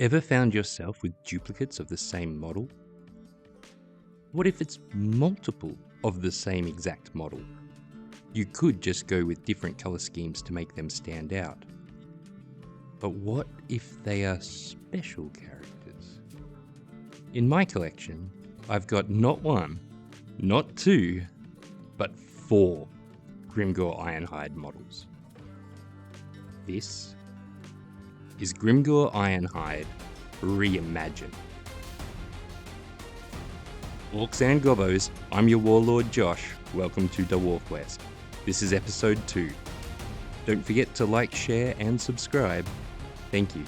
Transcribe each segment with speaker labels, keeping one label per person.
Speaker 1: Ever found yourself with duplicates of the same model? What if it's multiple of the same exact model? You could just go with different colour schemes to make them stand out. But what if they are special characters? In my collection, I've got not one, not two, but 4 Grimgor Ironhide models. This is Grimgor Ironhide Reimagined. Orcs and Gobbos, I'm your warlord Josh. Welcome to WaaaAGH. This is episode 2. Don't forget to like, share and subscribe. Thank you.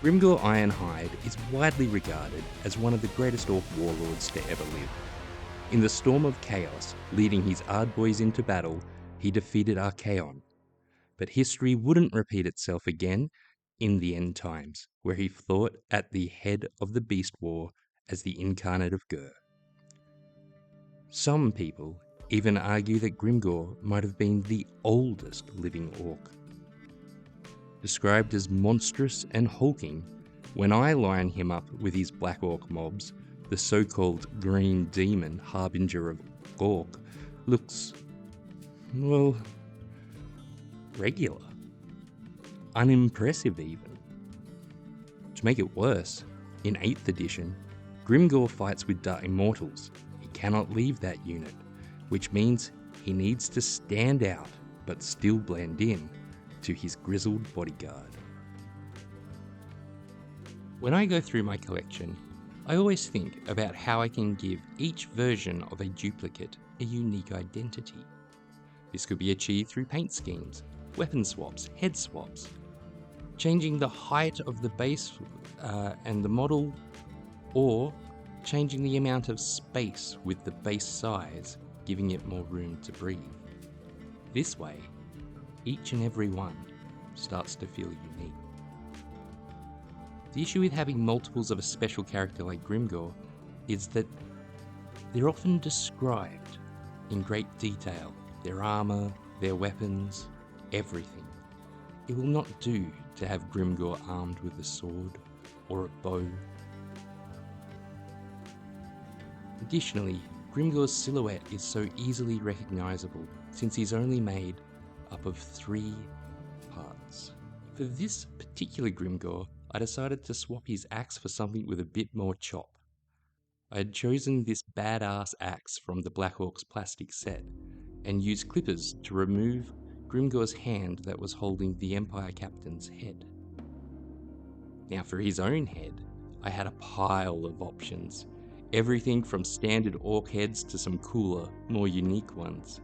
Speaker 1: Grimgor Ironhide is widely regarded as one of the greatest orc warlords to ever live. In the storm of chaos, leading his Ardboys into battle, he defeated Archaon. But history wouldn't repeat itself again in the end times, where he fought at the head of the Beast War as the incarnate of Ghur. Some people even argue that Grimgor might have been the oldest living orc. Described as monstrous and hulking, when I line him up with his black orc mobs, the so-called green demon harbinger of orc looks, well, regular. Unimpressive even. To make it worse, in 8th edition, Grimgor fights with Dark Immortals. He cannot leave that unit, which means he needs to stand out but still blend in to his grizzled bodyguard. When I go through my collection, I always think about how I can give each version of a duplicate a unique identity. This could be achieved through paint schemes, weapon swaps, head swaps, changing the height of the base and the model, or changing the amount of space with the base size, giving it more room to breathe. This way, each and every one starts to feel unique. The issue with having multiples of a special character like Grimgor is that they're often described in great detail, their armour, their weapons, everything. It will not do to have Grimgor armed with a sword or a bow. Additionally, Grimgor's silhouette is so easily recognisable since he's only made up of 3 parts. For this particular Grimgor, I decided to swap his axe for something with a bit more chop. I had chosen this badass axe from the Black Orcs plastic set and used clippers to remove Grimgor's hand that was holding the Empire Captain's head. Now for his own head, I had a pile of options. Everything from standard orc heads to some cooler, more unique ones.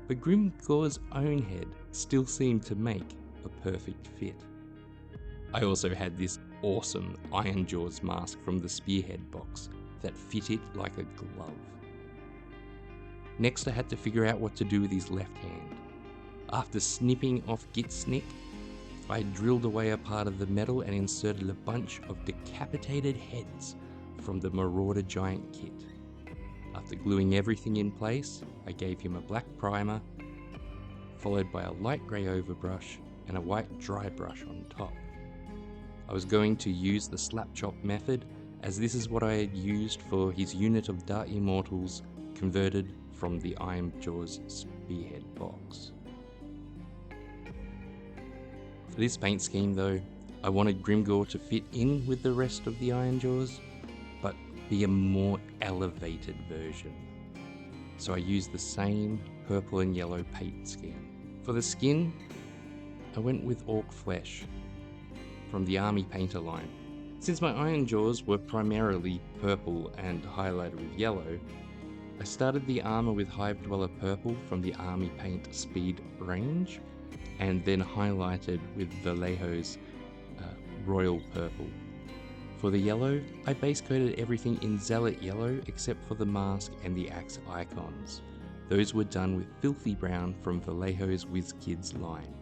Speaker 1: But Grimgor's own head still seemed to make a perfect fit. I also had this awesome Ironjawz mask from the Spearhead box that fit it like a glove. Next I had to figure out what to do with his left hand. After snipping off Gitsnick, I drilled away a part of the metal and inserted a bunch of decapitated heads from the Marauder Giant kit. After gluing everything in place, I gave him a black primer, followed by a light grey overbrush and a white dry brush on top. I was going to use the slap chop method, as this is what I had used for his unit of Dark Immortals converted from the Ironjawz Spearhead box. For this paint scheme though, I wanted Grimgor to fit in with the rest of the Ironjawz, but be a more elevated version. So I used the same purple and yellow paint scheme. For the skin, I went with orc flesh from the Army Painter line. Since my Ironjawz were primarily purple and highlighted with yellow, I started the armour with Hive Dweller purple from the Army Paint Speed range, and then highlighted with Vallejo's Royal Purple. For the yellow, I base coated everything in Zealot yellow except for the mask and the axe icons. Those were done with Filthy Brown from Vallejo's WizKids line,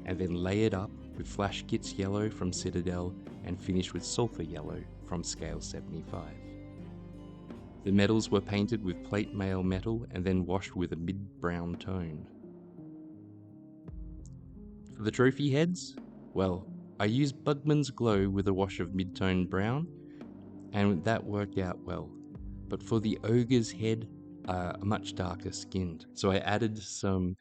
Speaker 1: and then layered up with Flash Kits yellow from Citadel and finished with Sulphur yellow from Scale 75. The metals were painted with plate mail metal and then washed with a mid-brown tone. For the trophy heads, well, I used Bugman's Glow with a wash of mid-tone brown, and that worked out well. But for the ogre's head, much darker skinned, so I added some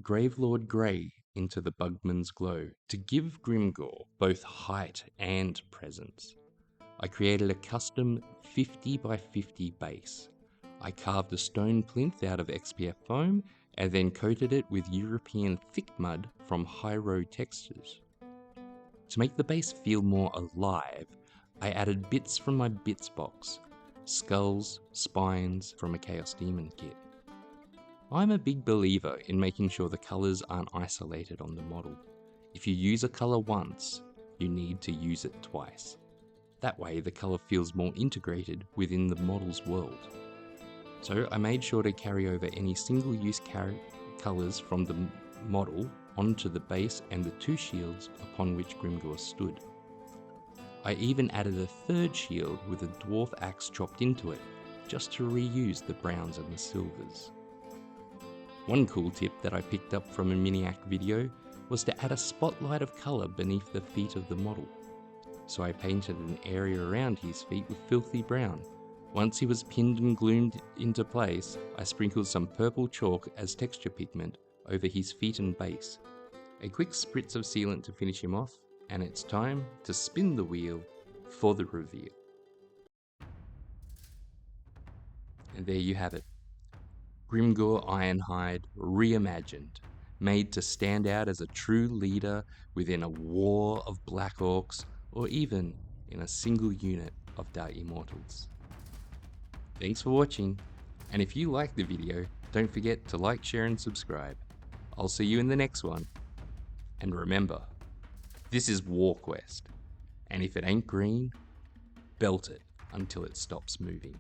Speaker 1: Gravelord Grey into the Bugman's Glow to give Grimgor both height and presence. I created a custom 50 by 50 base. I carved a stone plinth out of XPF foam and then coated it with European thick mud from High Road Textures. To make the base feel more alive, I added bits from my bits box, skulls, spines from a Chaos Demon kit. I'm a big believer in making sure the colours aren't isolated on the model. If you use a colour once, you need to use it twice. That way the colour feels more integrated within the model's world. So I made sure to carry over any single-use colours from the model onto the base and the two shields upon which Grimgor stood. I even added a third shield with a dwarf axe chopped into it, just to reuse the browns and the silvers. One cool tip that I picked up from a Miniac video was to add a spotlight of colour beneath the feet of the model. So I painted an area around his feet with filthy brown. Once he was pinned and glued into place, I sprinkled some purple chalk as texture pigment over his feet and base. A quick spritz of sealant to finish him off, and it's time to spin the wheel for the reveal. And there you have it. Grimgor Ironhide reimagined, made to stand out as a true leader within a war of Black Orcs, or even in a single unit of Dark Immortals. Thanks for watching, and if you liked the video, don't forget to like, share and subscribe. I'll see you in the next one. And remember, this is WaaaAGH, and if it ain't green, belt it until it stops moving.